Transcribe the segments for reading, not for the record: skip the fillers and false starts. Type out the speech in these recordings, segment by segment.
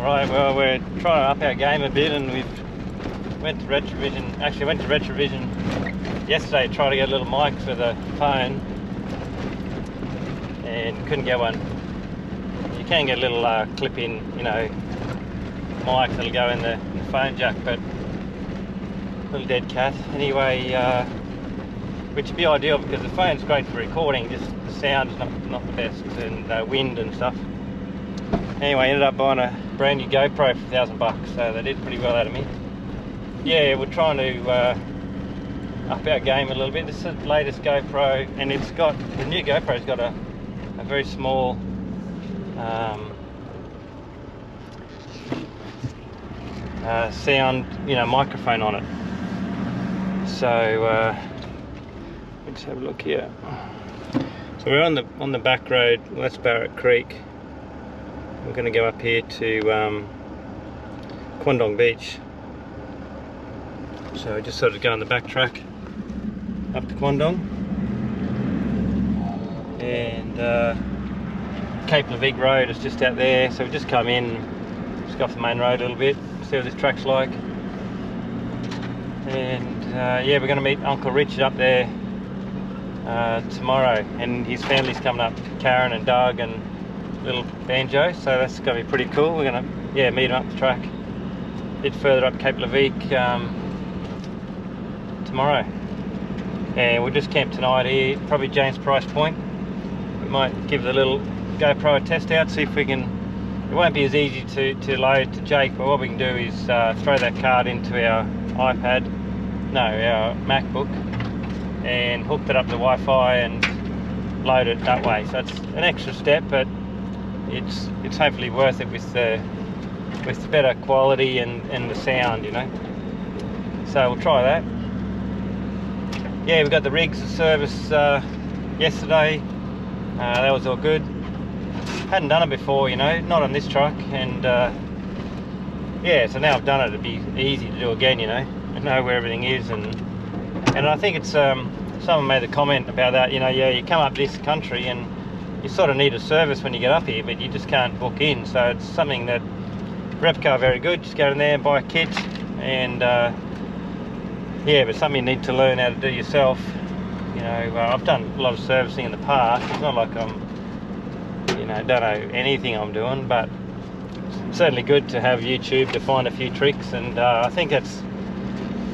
Alright, well, we're trying to up our game a bit, and we've went to Retrovision yesterday to try to get a little mic for the phone, and couldn't get one. You can get a little clip-in, you know, mic that'll go in the phone jack, but little dead cat. Anyway, which would be ideal because the phone's great for recording, just the sound's not the best, and wind and stuff. Anyway, ended up buying a brand new GoPro for $1,000, so they did pretty well out of me. Yeah, we're trying to up our game a little bit. This is the latest GoPro, and it's got, the new GoPro's got a very small sound, you know, microphone on it. So let's have a look here. So we're on the back road. Well, that's Barrett Creek. We're going to go up here to Quandong Beach. So just sort of go on the back track up to Quandong, and Cape Leveque Road is just out there. So we just come in, just go off the main road a little bit, see what this track's like. And yeah, we're going to meet Uncle Richard up there tomorrow, and his family's coming up, Karen and Doug and little Banjo, so that's going to be pretty cool. We're going to, yeah, meet him up the track a bit further up Cape Leveque tomorrow. And we'll just camp tonight here, probably James Price Point. We might give the little GoPro a test out, see if we can. It won't be as easy to load to Jake, but what we can do is throw that card into our iPad, no, our MacBook, and hook it up to Wi-Fi and load it that way. So it's an extra step, but it's hopefully worth it with the better quality and the sound, you know. So we'll try that. Yeah, we got the rigs service yesterday. That was all good. Hadn't done it before, you know, not on this truck, and yeah, so now I've done it. It'd be easy to do again, you know. I know where everything is, and I think it's someone made a comment about that, you know. Yeah, you come up this country and you sort of need a service when you get up here, but you just can't book in. So it's something that Repco are very good. Just go in there and buy a kit, and yeah, but something you need to learn how to do yourself. You know, I've done a lot of servicing in the past. It's not like I'm, you know, don't know anything I'm doing, but it's certainly good to have YouTube to find a few tricks, and I think it's,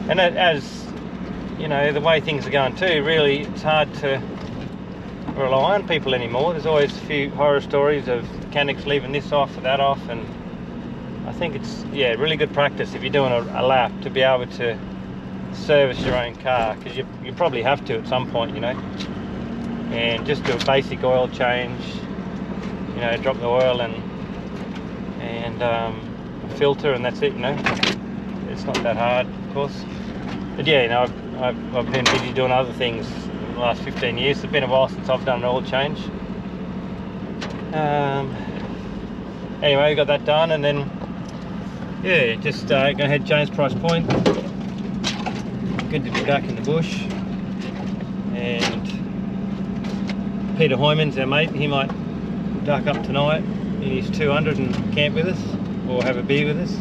and as you know, the way things are going too, really it's hard to rely on people anymore. There's always a few horror stories of mechanics leaving this off or that off, and I think it's, yeah, really good practice if you're doing a lap to be able to service your own car, because you probably have to at some point, you know, and just do a basic oil change, you know, drop the oil and a filter, and that's it, you know. It's not that hard, of course, but yeah, you know, I've been busy doing other things in the last 15 years. It's been a while since I've done an oil change. Anyway, we got that done, and then yeah, just go ahead, James Price Point. Good to be back in the bush. And Peter Hoyman's our mate. He might duck up tonight in his 200 and camp with us, or have a beer with us.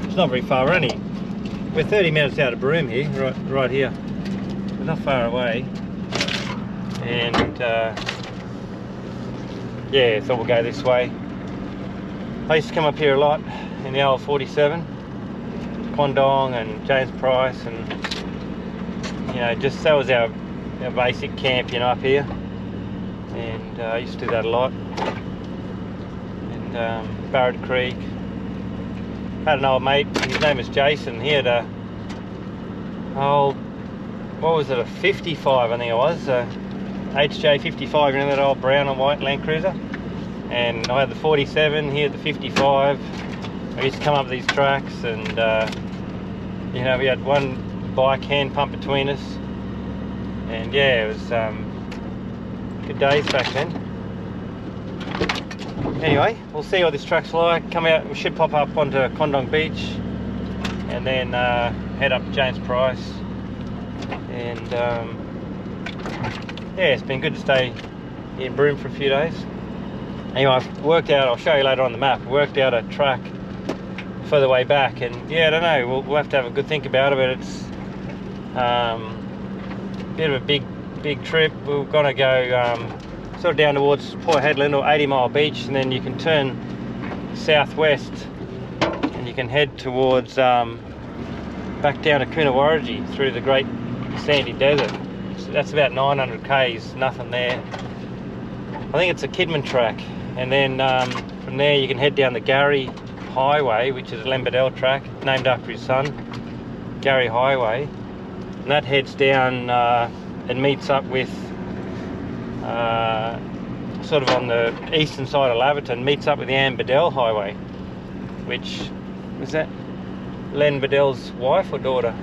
It's not very far, we're 30 minutes out of Broome here, right here. We're not far away. And yeah, thought we'll go this way. I used to come up here a lot in the old 47, Quandong and James Price, and you know, just that was our basic camp, you know, up here. And I used to do that a lot. And Barrett Creek. Had an old mate, his name was Jason. He had a old, what was it, a 55 I think it was, HJ 55, you know, that old brown and white Land Cruiser. And I had the 47, he had the 55. I used to come up these tracks, and you know, we had one bike hand pump between us, and yeah, it was good days back then. Anyway, we'll see what this track's like. Come out, we should pop up onto Quandong Beach, and then head up to James Price. And yeah, it's been good to stay in Broome for a few days. Anyway, I've worked out, I'll show you later on the map, worked out a track for the way back. And yeah, I don't know, we'll have to have a good think about it, but it's a bit of a big trip. We're going to go sort of down towards Port Hedland or 80 Mile Beach, and then you can turn southwest and you can head towards back down to Coonawarra through the Great Sandy Desert. So that's about 900 k's, nothing there. I think it's a Kidman track, and then from there you can head down the Gary Highway, which is a Lembedell track named after his son, Gary Highway, and that heads down and meets up with sort of on the eastern side of Laverton, meets up with the Ann Bedell Highway, which was that Len Bedell's wife or daughter?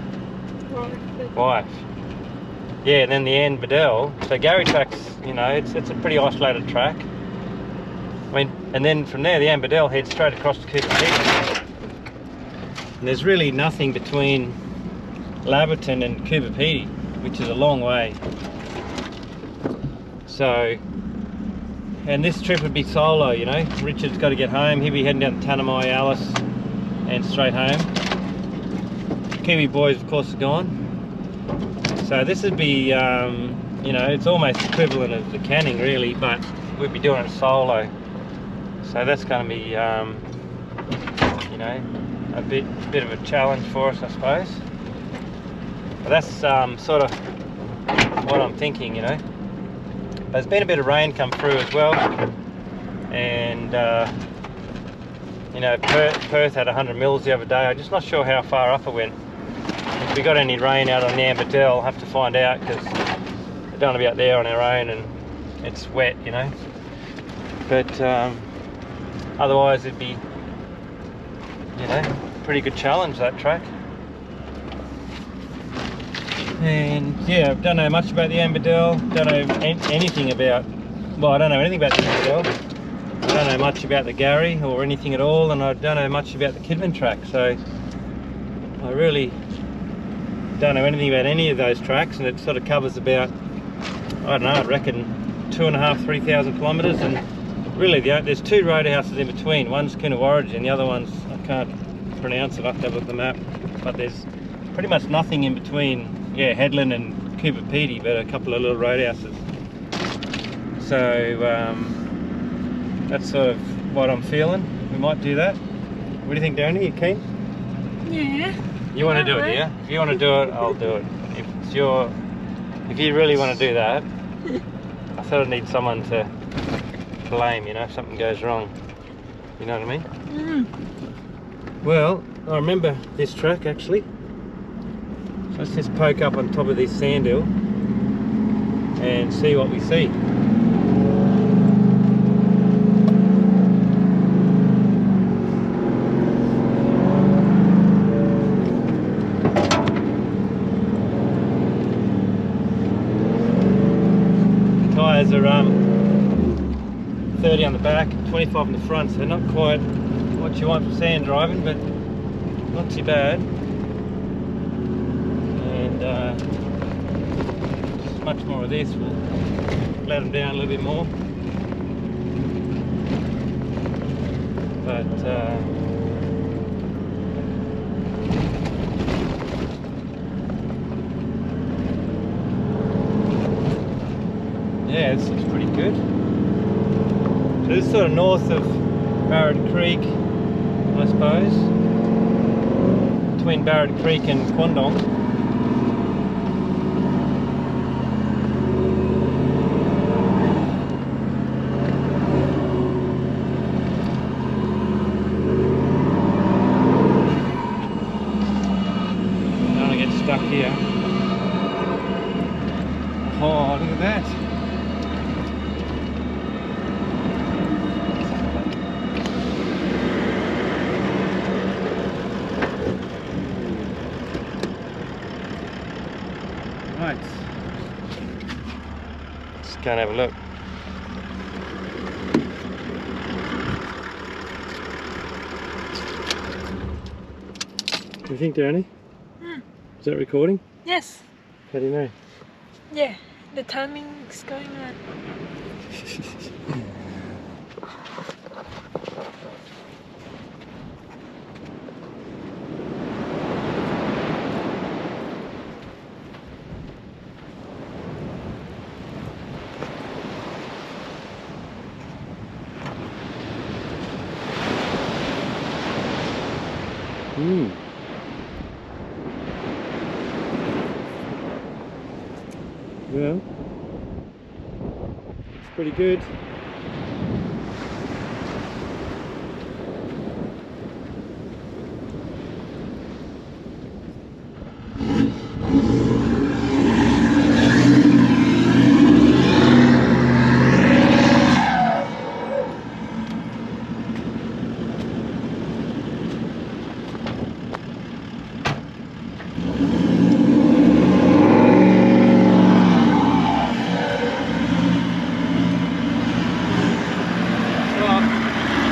Wife. Yeah, and then the Ann Bedell. So Gary track's, you know, it's a pretty isolated track. I mean, and then from there the Ann Bedell heads straight across to Cooper Pedy. And there's really nothing between Laverton and Cooper Pedy, which is a long way. So, and this trip would be solo, you know. Richard's got to get home. He'll be heading down to Tanami, Alice, and straight home. Kiwi boys, of course, are gone. So this would be, you know, it's almost equivalent of the Canning, really, but we'd be doing it solo. So that's going to be, you know, a bit of a challenge for us, I suppose. But that's sort of what I'm thinking, you know. There's been a bit of rain come through as well, and you know, Perth had 100 mils the other day. I'm just not sure how far up it went. If we got any rain out on the Ann Bedell, I'll have to find out, because we don't want to be out there on our own and it's wet, you know. But otherwise it'd be, you know, pretty good challenge, that track. And yeah, I don't know much about the Ann Bedell, don't know anything about, well, I don't know anything about the Ann Bedell. I don't know much about the Gary or anything at all, and I don't know much about the Kidman track, so I really don't know anything about any of those tracks. And it sort of covers about, I don't know, I reckon 2,500–3,000 kilometres, and really there's two roadhouses in between. One's Coonawarra and the other one's, I can't pronounce it, I have to have a look at the map, but there's pretty much nothing in between. Yeah, Hedland and Cooper Pedy, but a couple of little roadhouses. So that's sort of what I'm feeling. We might do that. What do you think, Darren? Are you keen? Yeah. You want to do it, yeah? If you want to do it, I'll do it. If you really want to do that, I sort of need someone to blame, you know, if something goes wrong. You know what I mean? Well, I remember this track actually. So let's just poke up on top of this sand hill and see what we see. The tyres are 30 on the back, 25 on the front, so not quite what you want for sand driving, but not too bad. Much more of this, we'll let them down a little bit more. But yeah, this looks pretty good. So this is sort of north of Barrett Creek, I suppose, between Barrett Creek and Quandong. Here. Oh, look at that. Right. Let's go and have a look. What do you think, Danny? Is that recording? Yes. How do you know? Yeah, the timing's going on. Well, it's pretty good.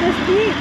That's big.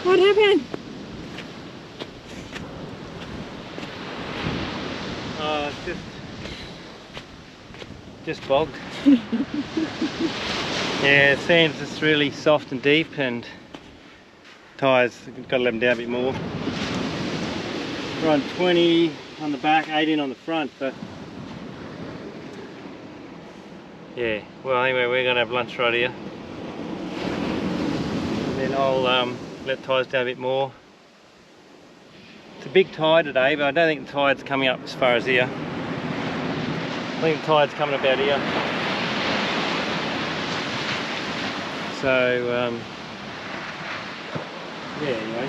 What happened? Oh, it's just bogged. Yeah, it seems it's really soft and deep, and tyres, got to let them down a bit more. We're on 20 on the back, 18 on the front, but yeah. Well, anyway, we're gonna have lunch right here, and then I'll let tyres down a bit more. It's a big tide today, but I don't think the tide's coming up as far as here. I think the tide's coming about here. So yeah, anyway.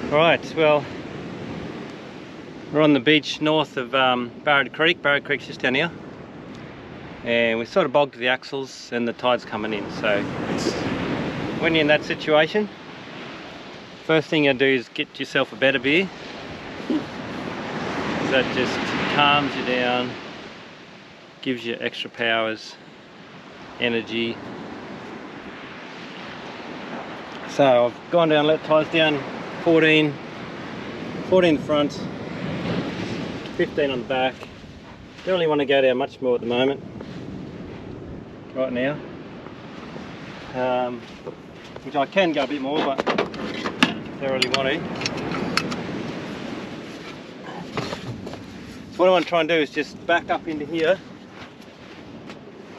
Right, well, we're on the beach north of Barrett Creek. Barrett Creek's just down here, and we sort of bogged the axles and the tide's coming in. So when you're in that situation, first thing you do is get yourself a better beer. That just calms you down, gives you extra powers, energy. So I've gone down, let tyres down 14 in the front, 15 on the back. Don't really want to go down much more at the moment, right now. Which I can go a bit more, but don't really want to. So what I want to try and do is just back up into here.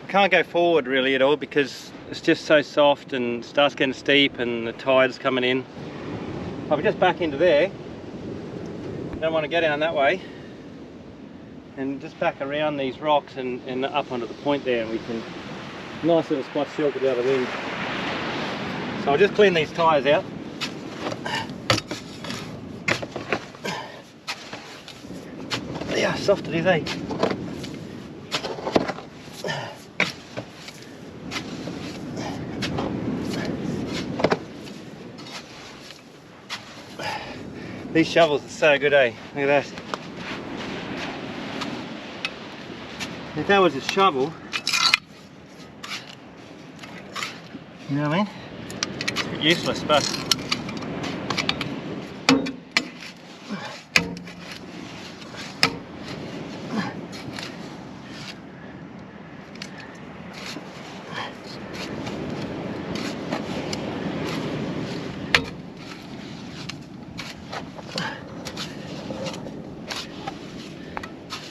I can't go forward really at all because it's just so soft and starts getting steep and the tide's coming in. I'll just back into there. Don't want to go down that way. And just back around these rocks and up onto the point there, and we can, nice little spot sheltered out of the wind. So I'll just clean these tyres out. Yeah, soft it is, eh? These shovels are so good, eh? Look at that. If that was a shovel, you know what I mean? It's a bit useless, but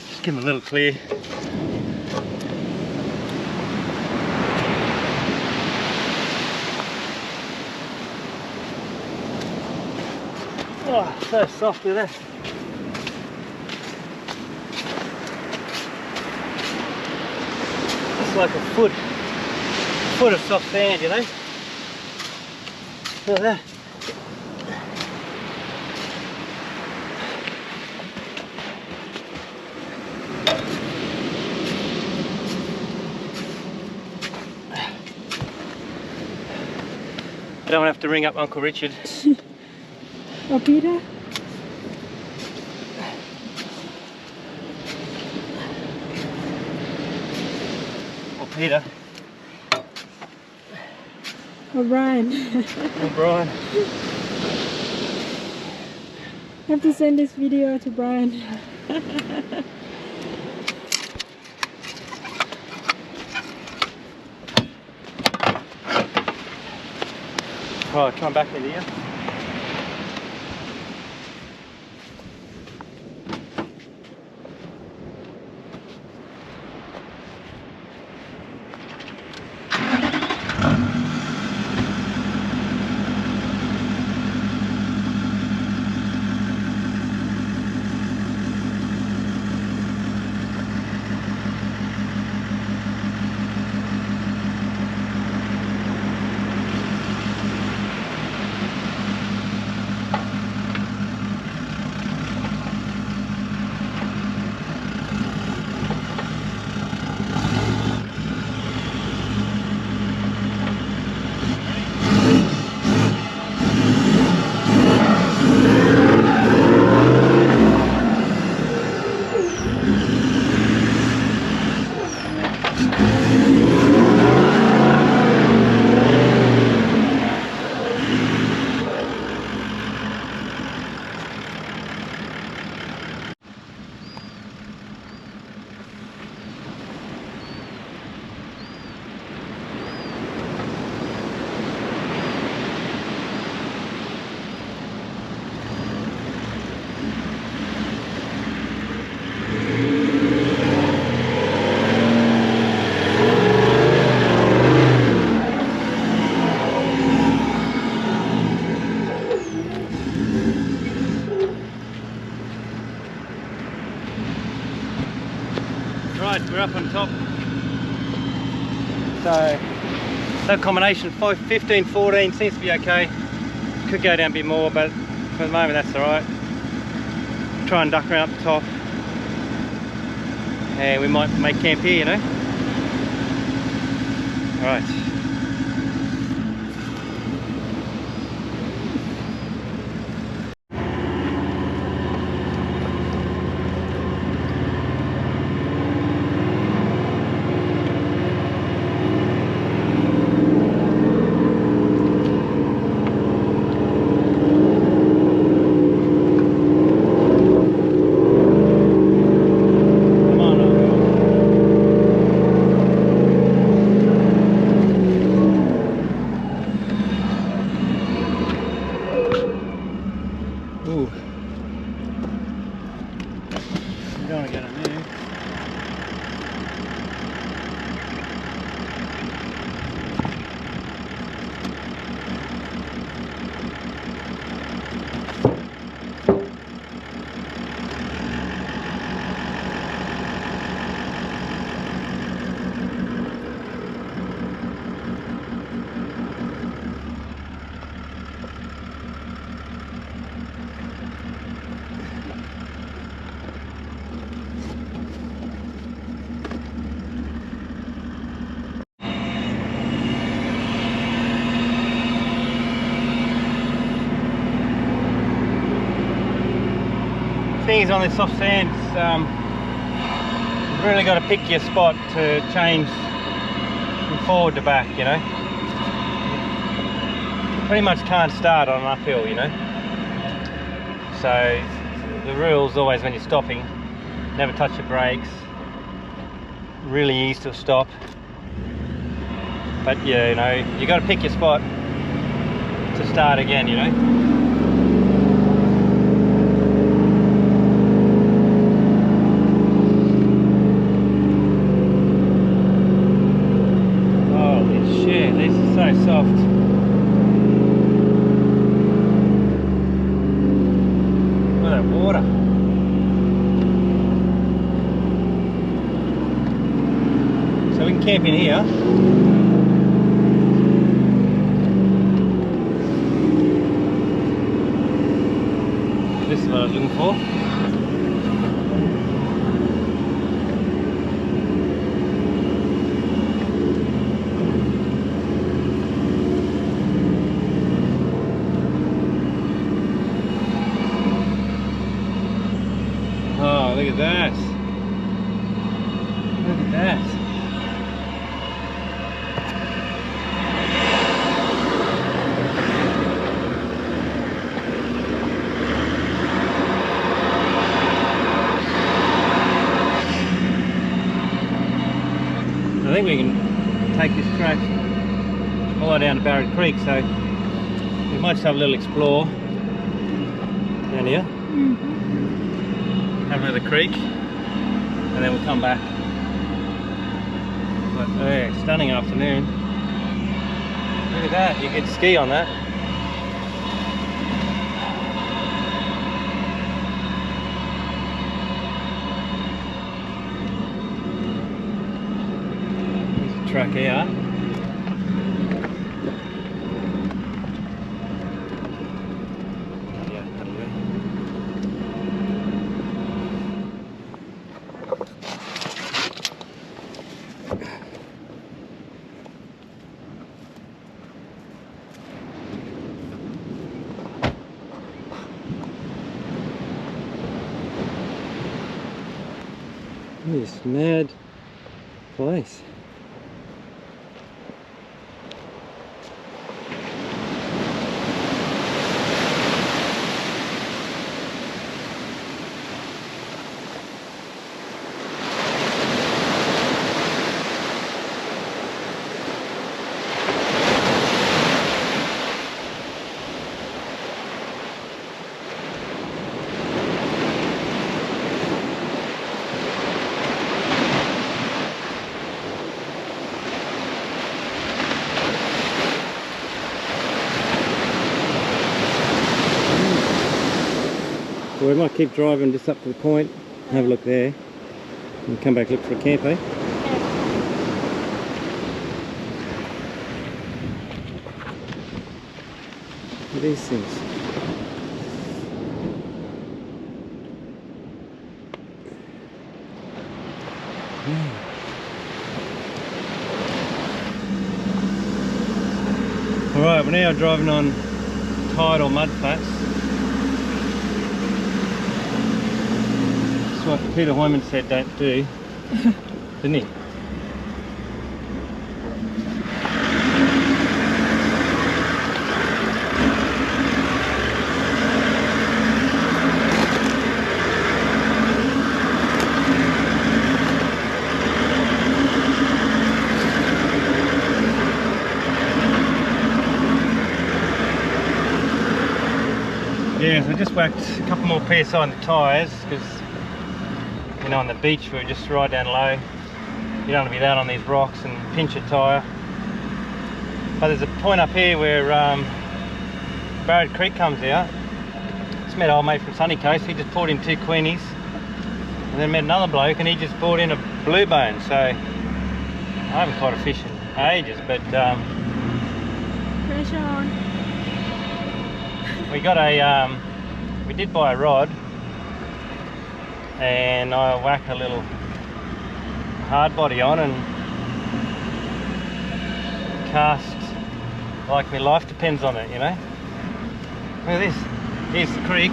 just give them a little clear. Oh, so soft with that. It's like a foot of soft sand, you know. Look at that. I don't want to have to ring up Uncle Richard. Or Peter? Or Peter. Or Brian? Or Brian. I have to send this video to Brian. Right, try and back into here. Right, we're up on top. So that combination 15, 14 seems to be okay. Could go down a bit more, but for the moment that's alright. Try and duck around up the top. And we might make camp here, you know. Alright. Ooh. You don't want to get in there. Thing is, on this soft sand, you've really got to pick your spot to change from forward to back, you know. Pretty much can't start on an uphill, you know. So the rule's always, when you're stopping, never touch your brakes. Really easy to stop. But yeah, you know, you got to pick your spot to start again, you know. So soft. Look at that water. So we can camp in here. This is what I was looking for. Oh, look at that. Look at that. I think we can take this track all the way down to Barrett Creek, so we might just have a little explore down here. Have a look at the creek, and then we'll come back. But yeah, stunning afternoon. Look at that, you could ski on that. There's the track here. This mad place. We might keep driving just up to the point, have a look there, and come back look for a camp, eh? Look at these things. Alright, we're now driving on tidal mud flats. What Peter Hoyman said don't do, didn't he? Yeah, so I just whacked a couple more PSI on the tyres because, you know, on the beach we're just right down low. You don't want to be down on these rocks and pinch a tyre. But there's a point up here where Barrett Creek comes out. Just met an old mate from Sunny Coast. He just poured in 2 queenies, and then met another bloke and he just poured in a blue bone. So I haven't caught a fish in ages, but Pressure on. we got a we did buy a rod, and I whack a little hard body on and cast like my life depends on it, you know. Look at this. Here's the creek.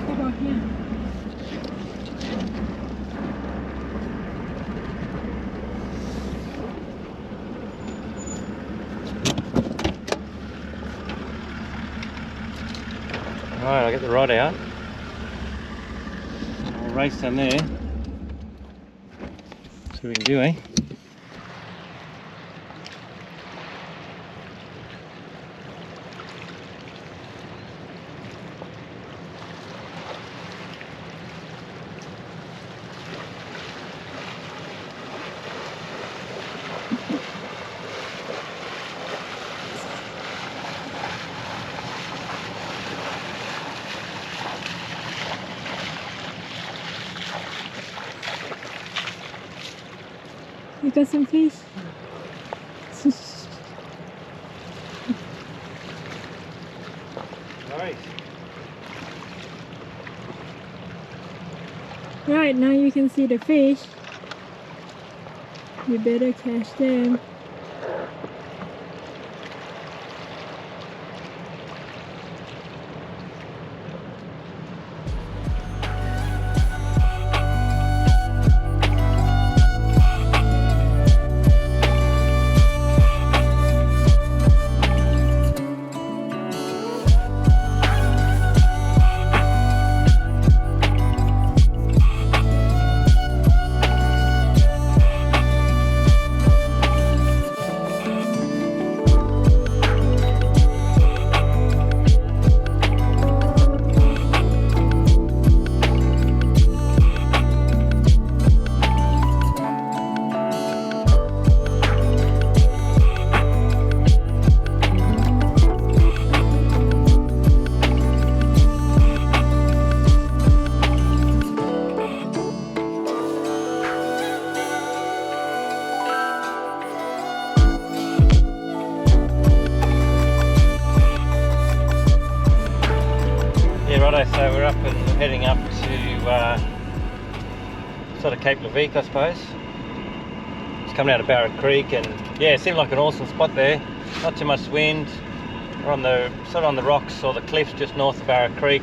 How about here? Alright, I'll get the rod out. I'll race down there. See what we can do, eh? You got some fish? Nice. Right, now you can see the fish. You better catch them. So we're up and heading up to sort of Cape Leveque, I suppose. It's coming out of Barra Creek, and yeah, it seemed like an awesome spot there. Not too much wind. We're on the sort of on the rocks or the cliffs just north of Barra Creek,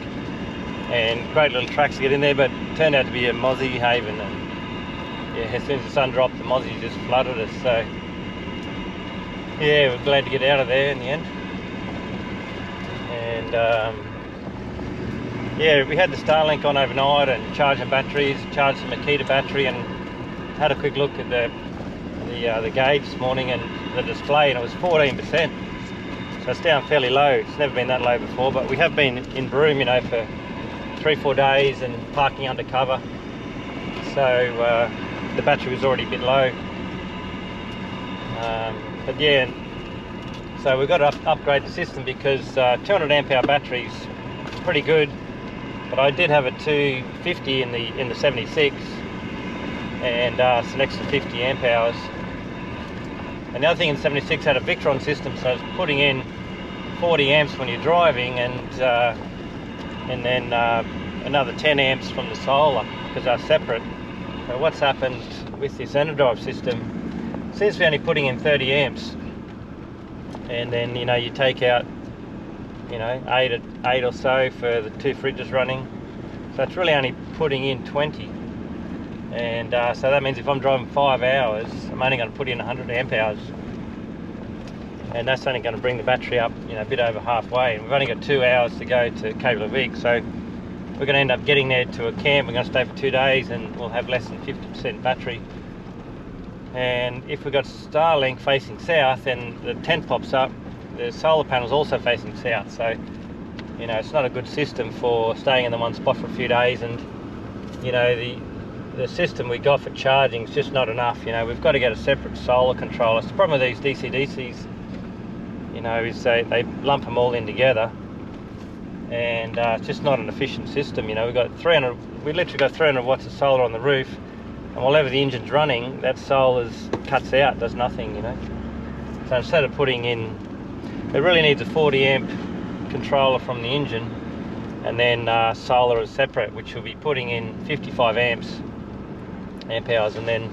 and great little tracks to get in there. But it turned out to be a mozzie haven, and yeah, as soon as the sun dropped, the mozzie just flooded us. So yeah, we're glad to get out of there in the end. And yeah, we had the Starlink on overnight and charging batteries, charged the Makita battery, and had a quick look at the gauge this morning and the display, and it was 14%. So it's down fairly low. It's never been that low before, but we have been in Broome, you know, for 3-4 days and parking under cover. So the battery was already a bit low. But yeah, so we've got to upgrade the system because 200 amp hour batteries pretty good. But I did have a 250 in the 76, and it's an extra 50 amp hours. And the other thing in the 76 had a Victron system, so it's putting in 40 amps when you're driving, and then another 10 amps from the solar because they're separate. So what's happened with this EnerDrive system? Seems to be only putting in 30 amps, and then you take out 8 or so for the 2 fridges running, so it's really only putting in 20, and so that means if I'm driving 5 hours, I'm only going to put in 100 amp hours, and that's only going to bring the battery up a bit over halfway, and we've only got 2 hours to go to Cape Leveque, so we're going to end up getting there to a camp. We're going to stay for 2 days and we'll have less than 50% battery. And if we've got Starlink facing south, then the tent pops up, the solar panel's also facing south, so it's not a good system for staying in the one spot for a few days. And the system we got for charging is just not enough. We've got to get a separate solar controller. It's the problem with these DC-DCs, is they lump them all in together, and it's just not an efficient system. We literally got 300 watts of solar on the roof, and while the engine's running, that solar cuts out, does nothing. So instead of putting in, it really needs a 40 amp controller from the engine, and then solar is separate, which will be putting in 55 amp hours, and then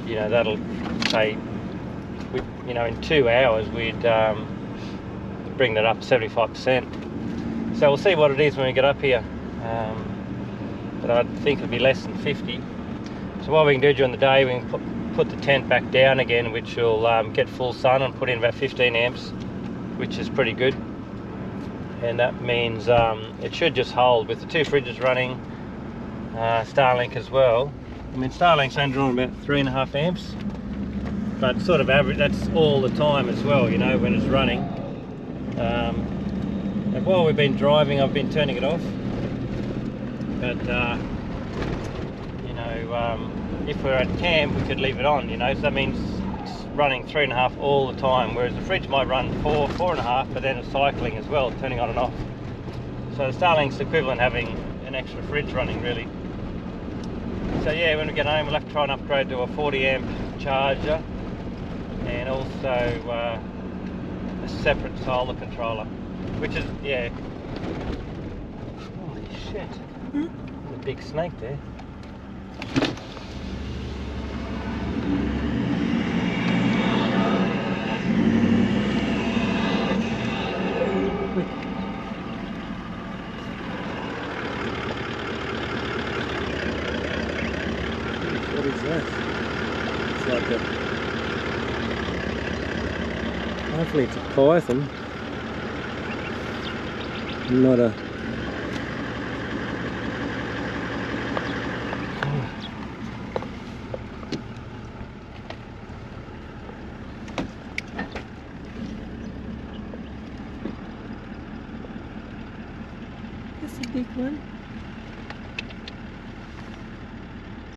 that'll say, in 2 hours we'd bring that up to 75%. So we'll see what it is when we get up here, but I think it'll be less than 50. So what we can do during the day, we can put the tent back down again, which will get full sun and put in about 15 amps, which is pretty good. And that means it should just hold with the 2 fridges running, Starlink as well. I mean, Starlink's only drawing about 3.5 amps, but sort of average, that's all the time as well, when it's running. And while we've been driving, I've been turning it off, but if we're at camp, we could leave it on, so that means it's running 3.5 all the time, whereas the fridge might run 4.5, but then it's cycling as well, turning on and off. So the Starlink's equivalent having an extra fridge running, really. So yeah, when we get home, we'll have to try and upgrade to a 40 amp charger, and also a separate solar controller, which is, yeah. Holy shit. There's a big snake there. What is that? It's like a... Hopefully it's a python. Not a... That's a big one.